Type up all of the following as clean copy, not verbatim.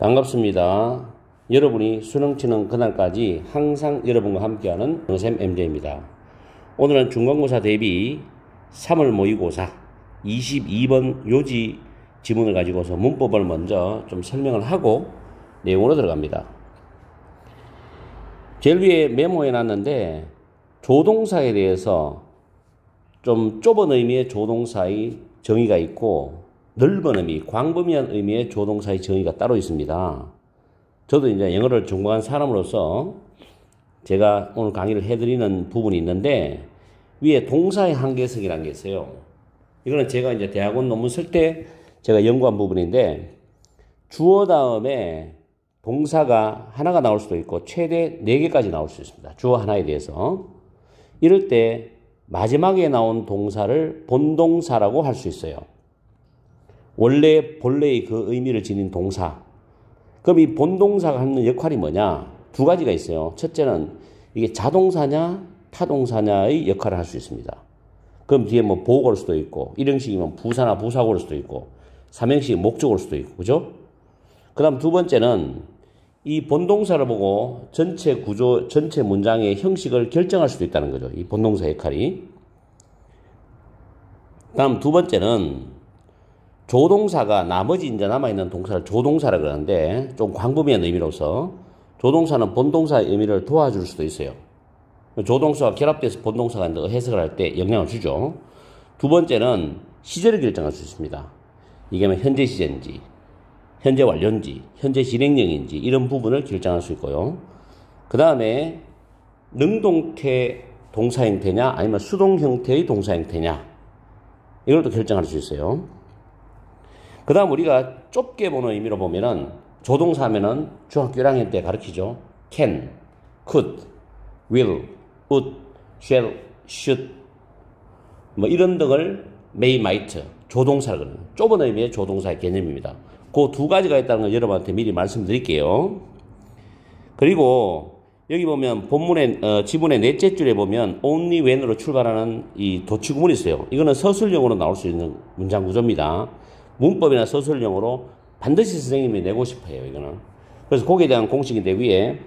반갑습니다. 여러분이 수능 치는 그날까지 항상 여러분과 함께하는 영쌤 MJ입니다. 오늘은 중간고사 대비 3월 모의고사 22번 요지 지문을 가지고서 문법을 먼저 좀 설명을 하고 내용으로 들어갑니다. 제일 위에 메모해 놨는데 조동사에 대해서 좀 좁은 의미의 조동사의 정의가 있고 넓은 의미, 광범위한 의미의 조동사의 정의가 따로 있습니다. 저도 이제 영어를 전공한 사람으로서 제가 오늘 강의를 해드리는 부분이 있는데 위에 동사의 한계성이라는 게 있어요. 이거는 제가 이제 대학원 논문 쓸 때 제가 연구한 부분인데 주어 다음에 동사가 하나가 나올 수도 있고 최대 4개까지 나올 수 있습니다. 주어 하나에 대해서. 이럴 때 마지막에 나온 동사를 본동사라고 할 수 있어요. 본래의 그 의미를 지닌 동사. 그럼 이 본동사가 하는 역할이 뭐냐? 두 가지가 있어요. 첫째는 이게 자동사냐 타동사냐의 역할을 할 수 있습니다. 그럼 뒤에 뭐 보고일 수도 있고, 일형식이면 부사나 부사고일 수도 있고, 삼형식 목적일 수도 있고, 그죠? 그 다음 두 번째는 이 본동사를 보고 전체 구조, 전체 문장의 형식을 결정할 수도 있다는 거죠. 이 본동사 역할이. 다음 두 번째는 조동사가 나머지 이제 남아있는 동사를 조동사라 그러는데 좀 광범위한 의미로서 조동사는 본동사의 의미를 도와줄 수도 있어요. 조동사와 결합돼서 본동사가 해석을 할 때 영향을 주죠. 두 번째는 시제를 결정할 수 있습니다. 이게 뭐 현재 시제인지, 현재 완료인지, 현재 진행형인지 이런 부분을 결정할 수 있고요. 그 다음에 능동태 동사 형태냐 아니면 수동 형태의 동사 형태냐 이걸 또 결정할 수 있어요. 그 다음 우리가 좁게 보는 의미로 보면은 조동사 하면은 중학교 1학년 때 가르치죠. can, could, will, would, shall, should 뭐 이런 등을 may, might 조동사를 그래요. 좁은 의미의 조동사의 개념입니다. 그 두 가지가 있다는 걸 여러분한테 미리 말씀드릴게요. 그리고 여기 보면 본문의 지문의 넷째 줄에 보면 only when으로 출발하는 이 도치구문이 있어요. 이거는 서술형으로 나올 수 있는 문장 구조입니다. 문법이나 서술형으로 반드시 선생님이 내고 싶어요, 이거는. 그래서 거기에 대한 공식인데 위에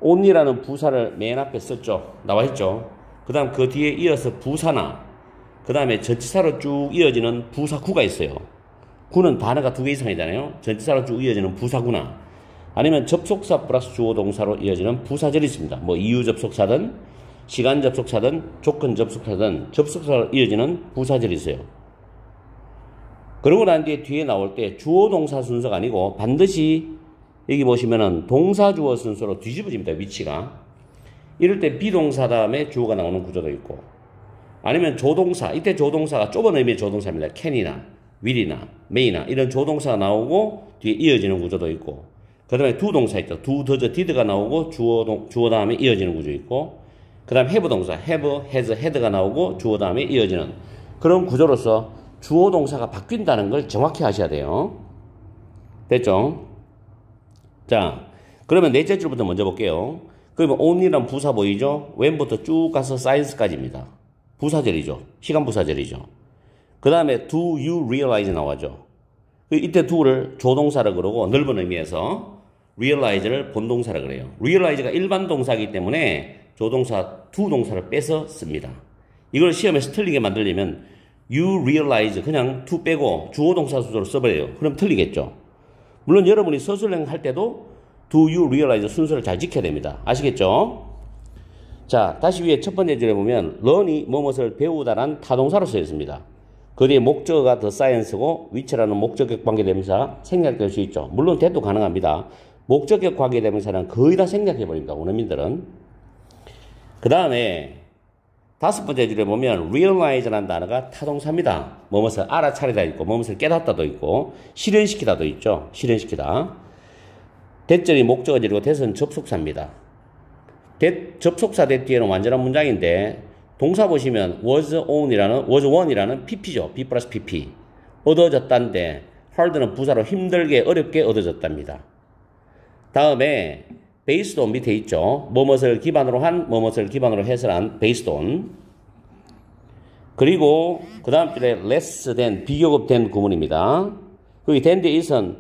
only라는 부사를 맨 앞에 썼죠. 나와 있죠. 그 다음 그 뒤에 이어서 부사나 그 다음에 전치사로 쭉 이어지는 부사구가 있어요. 구는 단어가 2개 이상이잖아요. 전치사로 쭉 이어지는 부사구나 아니면 접속사 플러스 주어 동사로 이어지는 부사절이 있습니다. 뭐 이유 접속사든 시간 접속사든 조건 접속사든 접속사로 이어지는 부사절이 있어요. 그러고 난 뒤에 나올 때 주어 동사 순서가 아니고 반드시 여기 보시면은 동사 주어 순서로 뒤집어집니다. 위치가. 이럴 때 비동사 다음에 주어가 나오는 구조도 있고 아니면 조동사, 이때 조동사가 좁은 의미의 조동사입니다. can이나 will이나 may나 이런 조동사가 나오고 뒤에 이어지는 구조도 있고 그 다음에 두 동사 있죠. do, does, did가 나오고 주어 다음에 이어지는 구조 있고 그 다음에 have 동사 have, has, had가 나오고 주어 다음에 이어지는 그런 구조로서 주어 동사가 바뀐다는 걸 정확히 아셔야 돼요. 됐죠? 자, 그러면 넷째 줄부터 먼저 볼게요. 그러면 only란 부사 보이죠? when부터 쭉 가서 science까지입니다. 부사절이죠. 시간 부사절이죠. 그 다음에 do you realize 나와죠. 이때 do를 조동사라 그러고 넓은 의미에서 realize를 본동사라 그래요. realize가 일반 동사이기 때문에 조동사 do 동사를 빼서 씁니다. 이걸 시험에서 틀리게 만들려면 you realize 그냥 to 빼고 주어 동사 순서로 써버려요. 그럼 틀리겠죠. 물론 여러분이 서술형 할 때도 do you realize 순서를 잘 지켜야 됩니다. 아시겠죠? 자, 다시 위에 첫 번째 줄에 보면 learn이 무엇을 배우다란 타동사로 쓰여 있습니다. 그 뒤에 목적어가 the science고 which라는 목적격 관계대명사 생략될 수 있죠. 물론 대도 가능합니다. 목적격 관계대명사는 거의 다 생략해버립니다. 원어민들은. 그 다음에 다섯 번째 줄에 보면 realize라는 단어가 타동사입니다. 뭐뭇을 알아차리다 있고 뭐뭇을 깨닫다도 있고 실현시키다도 있죠. 실현시키다. 대절이 목적어절이고 대는 접속사입니다. 접속사 대 뒤에는 완전한 문장인데 동사 보시면 was one이라는 pp죠. b 플러스 pp. 얻어졌다인데 hard는 부사로 힘들게 어렵게 얻어졌답니다. 다음에 based on 밑에 있죠. 뭐뭇을 기반으로 한, 뭐뭇을 기반으로 해설한 based on. 그리고 그 다음 줄에 less than 비교급된 구문입니다. 거기 than 데 is은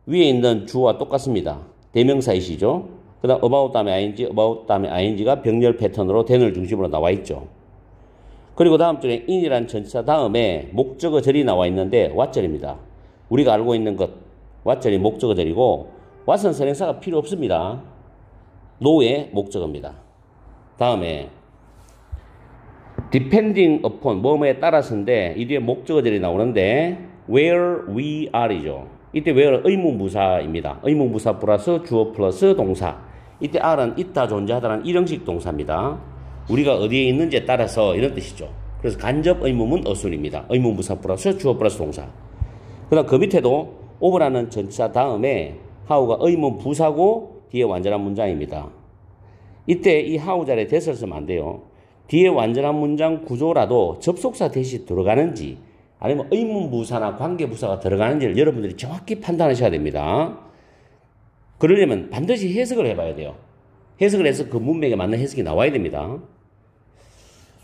위에 있는 주어와 똑같습니다. 대명사이시죠. 그 다음 about 다음에 ing, about 다음에 ing가 병렬 패턴으로 then을 중심으로 나와 있죠. 그리고 다음 줄에 in이라는 전치사 다음에 목적어절이 나와 있는데 what절입니다. 우리가 알고 있는 것 what절이 목적어절이고 what은 선행사가 필요 없습니다. no의 목적어입니다. 다음에 depending upon 뭐뭐에 따라서인데 이 뒤에 목적어절이 나오는데 where we are이죠. 이때 where는 의문부사입니다. 의문부사 플러스 주어 플러스 동사. 이때 are는 있다 존재하다는 일형식 동사입니다. 우리가 어디에 있는지에 따라서 이런 뜻이죠. 그래서 간접 의문문 어순입니다. 의문부사 플러스 주어 플러스 동사. 그 다음 그 밑에도 over라는 전치사 다음에 how가 의문부사고 뒤에 완전한 문장입니다. 이때 이 how 자리에 대서를 쓰면 안 돼요. 뒤에 완전한 문장 구조라도 접속사 대시 들어가는지 아니면 의문부사나 관계부사가 들어가는지를 여러분들이 정확히 판단하셔야 됩니다. 그러려면 반드시 해석을 해봐야 돼요. 해석을 해서 그 문맥에 맞는 해석이 나와야 됩니다.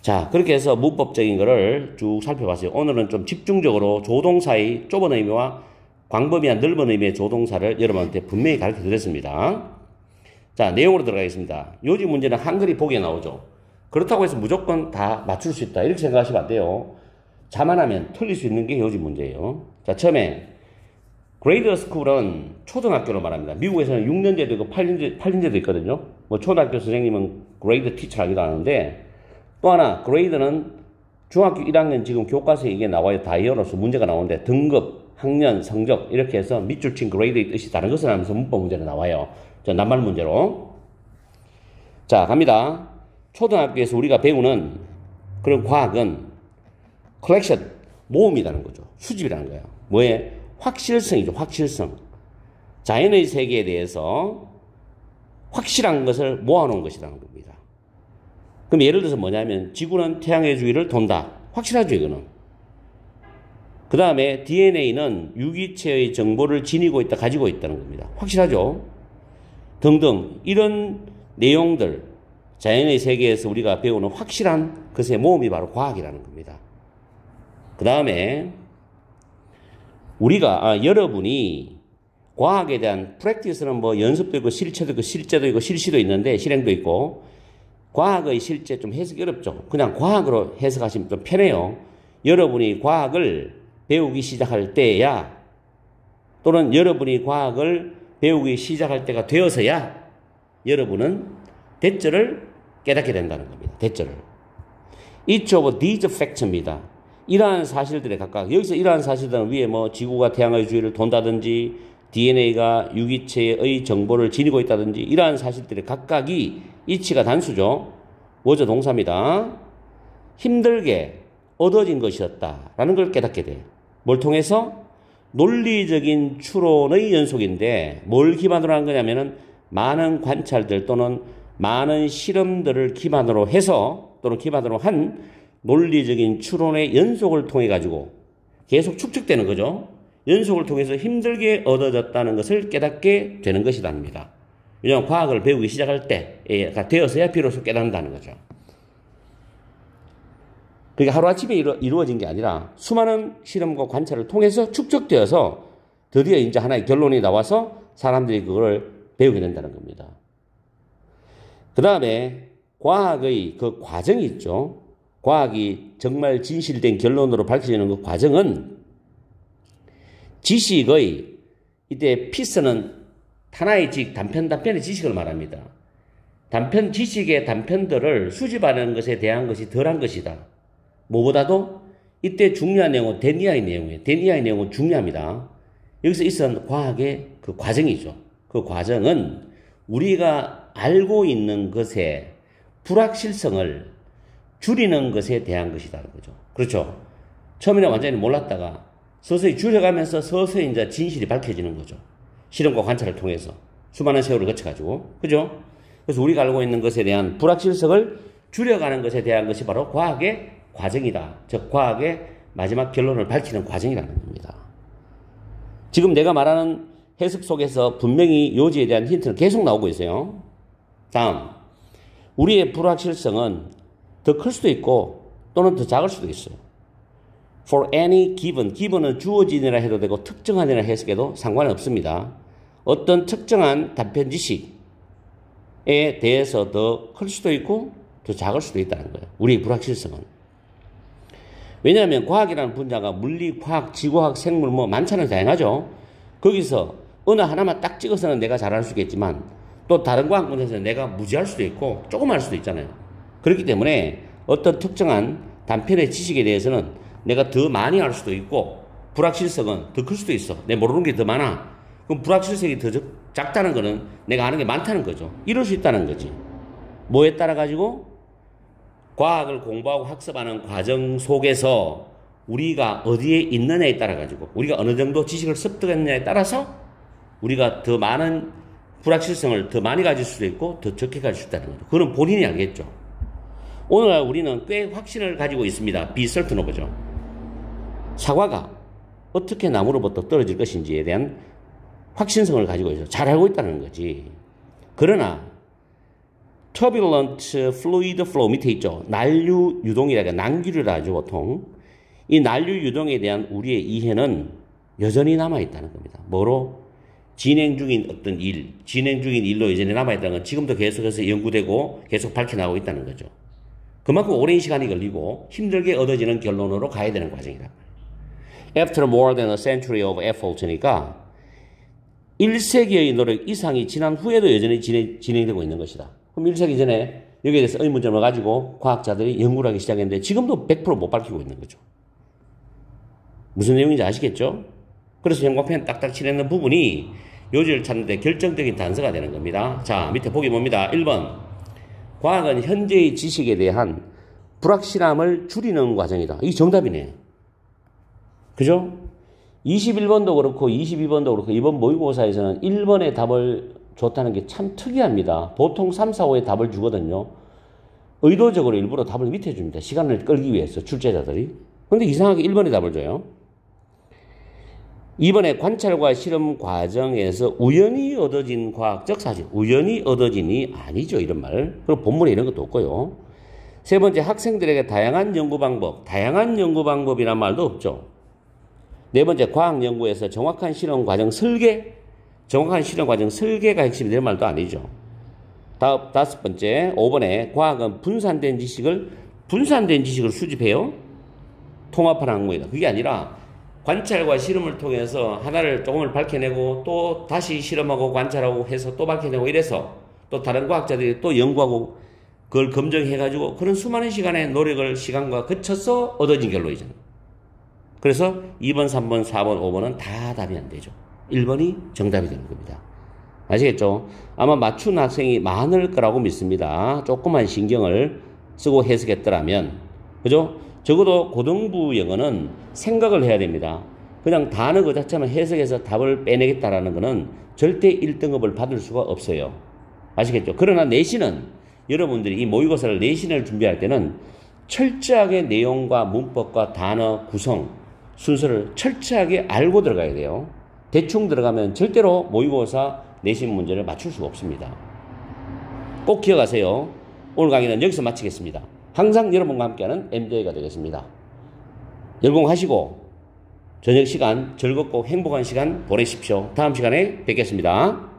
자, 그렇게 해서 문법적인 거를 쭉 살펴봤어요. 오늘은 좀 집중적으로 조동사의 좁은 의미와 광범위한 넓은 의미의 조동사를 여러분한테 분명히 가르쳐 드렸습니다. 자, 내용으로 들어가겠습니다. 요지 문제는 한글이 보기에 나오죠. 그렇다고 해서 무조건 다 맞출 수 있다 이렇게 생각하시면 안 돼요. 자만하면 틀릴 수 있는 게 요지 문제예요. 자, 처음에 grade school은 초등학교로 말합니다. 미국에서는 6년제도 있고 8년제도 있거든요. 뭐 초등학교 선생님은 grade teacher 하기도 하는데 또 하나 grade는 중학교 1학년 지금 교과서에 이게 나와요. 다이어로서 문제가 나오는데 등급, 학년, 성적 이렇게 해서 밑줄 친 grade의 뜻이 다른 것을 하면서 문법 문제로 나와요. 자, 낱말 문제로. 자, 갑니다. 초등학교에서 우리가 배우는 그런 과학은 collection, 모음이라는 거죠. 수집이라는 거예요. 뭐에? 확실성이죠. 확실성. 자연의 세계에 대해서 확실한 것을 모아놓은 것이라는 겁니다. 그럼 예를 들어서 뭐냐면 지구는 태양의 주위를 돈다. 확실하죠, 이거는. 그 다음에 DNA는 유기체의 정보를 지니고 있다, 가지고 있다는 겁니다. 확실하죠? 등등 이런 내용들 자연의 세계에서 우리가 배우는 확실한 것의 모음이 바로 과학이라는 겁니다. 그 다음에 우리가 여러분이 과학에 대한 프랙티스는 뭐 연습도 있고 실체도 있고 실제도 있고 실시도 있는데 실행도 있고 과학의 실제 좀 해석이 어렵죠. 그냥 과학으로 해석하시면 좀 편해요. 여러분이 과학을 배우기 시작할 때야 또는 여러분이 과학을 배우기 시작할 때가 되어서야 여러분은 대절을 깨닫게 된다는 겁니다. 대절을. Each of these facts입니다. 이러한 사실들에 각각 여기서 이러한 사실들은 위에 뭐 지구가 태양의 주위를 돈다든지 DNA가 유기체의 정보를 지니고 있다든지 이러한 사실들의 각각이 이치가 단수죠. 뭐죠? 동사입니다. 힘들게 얻어진 것이었다라는 걸 깨닫게 돼요. 뭘 통해서? 논리적인 추론의 연속인데 뭘 기반으로 한 거냐면은 많은 관찰들 또는 많은 실험들을 기반으로 해서 또는 기반으로 한 논리적인 추론의 연속을 통해 가지고 계속 축적되는 거죠. 연속을 통해서 힘들게 얻어졌다는 것을 깨닫게 되는 것이랍니다. 왜냐하면 과학을 배우기 시작할 때가 되어서야 비로소 깨닫는다는 거죠. 그게 하루아침에 이루어진 게 아니라 수많은 실험과 관찰을 통해서 축적되어서 드디어 이제 하나의 결론이 나와서 사람들이 그걸 배우게 된다는 겁니다. 그 다음에 과학의 그 과정이 있죠. 과학이 정말 진실된 결론으로 밝혀지는 그 과정은 지식의 이때 피스는 하나의 단편의 지식을 말합니다. 지식의 단편들을 수집하는 것에 대한 것이 덜한 것이다. 무엇보다도 이때 중요한 내용은 데니아의 내용이에요. 데니아의 내용은 중요합니다. 여기서 있었던 과학의 그 과정이죠. 그 과정은 우리가 알고 있는 것의 불확실성을 줄이는 것에 대한 것이라는 거죠. 그렇죠. 처음에는 완전히 몰랐다가 서서히 줄여가면서 서서히 이제 진실이 밝혀지는 거죠. 실험과 관찰을 통해서 수많은 세월을 거쳐가지고. 그죠? 그래서 우리가 알고 있는 것에 대한 불확실성을 줄여가는 것에 대한 것이 바로 과학의 과정이다. 즉 과학의 마지막 결론을 밝히는 과정이라는 겁니다. 지금 내가 말하는 해석 속에서 분명히 요지에 대한 힌트는 계속 나오고 있어요. 다음, 우리의 불확실성은 더 클 수도 있고 또는 더 작을 수도 있어요. for any given, given은 주어진이라 해도 되고 특정한이라 해석해도 상관은 없습니다. 어떤 특정한 단편 지식에 대해서 더 클 수도 있고 더 작을 수도 있다는 거예요. 우리의 불확실성은. 왜냐하면 과학이라는 분야가 물리, 과학, 지구과학, 생물 뭐 많잖아요. 다양하죠. 거기서 어느 하나만 딱 찍어서는 내가 잘할 수 있겠지만 또 다른 과학 분야에서는 내가 무지할 수도 있고 조금 할 수도 있잖아요. 그렇기 때문에 어떤 특정한 단편의 지식에 대해서는 내가 더 많이 할 수도 있고 불확실성은 더 클 수도 있어. 내가 모르는 게 더 많아. 그럼 불확실성이 더 작다는 거는 내가 아는 게 많다는 거죠. 이럴 수 있다는 거지. 뭐에 따라 가지고 과학을 공부하고 학습하는 과정 속에서 우리가 어디에 있느냐에 따라 가지고 우리가 어느 정도 지식을 습득했느냐에 따라서 우리가 더 많은 불확실성을 더 많이 가질 수도 있고 더 적게 가질 수 있다는 거죠. 그건 본인이 알겠죠. 오늘날 우리는 꽤 확신을 가지고 있습니다. be certain of죠. 사과가 어떻게 나무로부터 떨어질 것인지에 대한 확신성을 가지고 있어요. 잘 알고 있다는 거지. 그러나 turbulent fluid flow 밑에 있죠. 난류 유동이라고 난기류라 하죠, 보통. 이 난류 유동에 대한 우리의 이해는 여전히 남아있다는 겁니다. 뭐로? 진행 중인 어떤 일, 진행 중인 일로 여전히 남아있다는 건 지금도 계속해서 연구되고 계속 밝혀나가고 있다는 거죠. 그만큼 오랜 시간이 걸리고 힘들게 얻어지는 결론으로 가야 되는 과정이란 말이에요. After more than a century of effort니까 1세기의 노력 이상이 지난 후에도 여전히 진행되고 있는 것이다. 그럼 1세기 전에 여기에 대해서 의문점을 가지고 과학자들이 연구를 하기 시작했는데 지금도 100% 못 밝히고 있는 거죠. 무슨 내용인지 아시겠죠? 그래서 형광펜 딱딱 칠해놓은 부분이 요지를 찾는 데 결정적인 단서가 되는 겁니다. 자, 밑에 보기 봅니다. 1번. 과학은 현재의 지식에 대한 불확실함을 줄이는 과정이다. 이게 정답이네. 그죠? 21번도 그렇고 22번도 그렇고 이번 모의고사에서는 1번의 답을 줬다는 게 참 특이합니다. 보통 3, 4, 5의 답을 주거든요. 의도적으로 일부러 답을 밑에 줍니다. 시간을 끌기 위해서 출제자들이. 그런데 이상하게 1번의 답을 줘요. 2번에 관찰과 실험 과정에서 우연히 얻어진 과학적 사실. 우연히 얻어진이 아니죠. 이런 말. 그리고 본문에 이런 것도 없고요. 세 번째, 학생들에게 다양한 연구 방법. 다양한 연구 방법이란 말도 없죠. 네 번째, 과학 연구에서 정확한 실험 과정 설계. 정확한 실험 과정 설계가 핵심이 될 말도 아니죠. 다섯 번째, 5번에 과학은 분산된 지식을 수집해요. 통합하는 학문이다. 그게 아니라 관찰과 실험을 통해서 하나를 조금을 밝혀내고 또 다시 실험하고 관찰하고 해서 또 밝혀내고 이래서 또 다른 과학자들이 또 연구하고 그걸 검증해가지고 그런 수많은 시간의 노력을 시간과 거쳐서 얻어진 결론이잖아요. 그래서 2번, 3번, 4번, 5번은 다 답이 안 되죠. 1번이 정답이 되는 겁니다. 아시겠죠? 아마 맞춘 학생이 많을 거라고 믿습니다. 조그만 신경을 쓰고 해석했더라면. 그죠? 적어도 고등부 영어는 생각을 해야 됩니다. 그냥 단어 그 자체만 해석해서 답을 빼내겠다라는 것은 절대 1등급을 받을 수가 없어요. 아시겠죠? 그러나 내신은 여러분들이 이 모의고사를 내신을 준비할 때는 철저하게 내용과 문법과 단어 구성 순서를 철저하게 알고 들어가야 돼요. 대충 들어가면 절대로 모의고사 내신 문제를 맞출 수가 없습니다. 꼭 기억하세요. 오늘 강의는 여기서 마치겠습니다. 항상 여러분과 함께하는 MJ가 되겠습니다. 열공하시고 저녁 시간 즐겁고 행복한 시간 보내십시오. 다음 시간에 뵙겠습니다.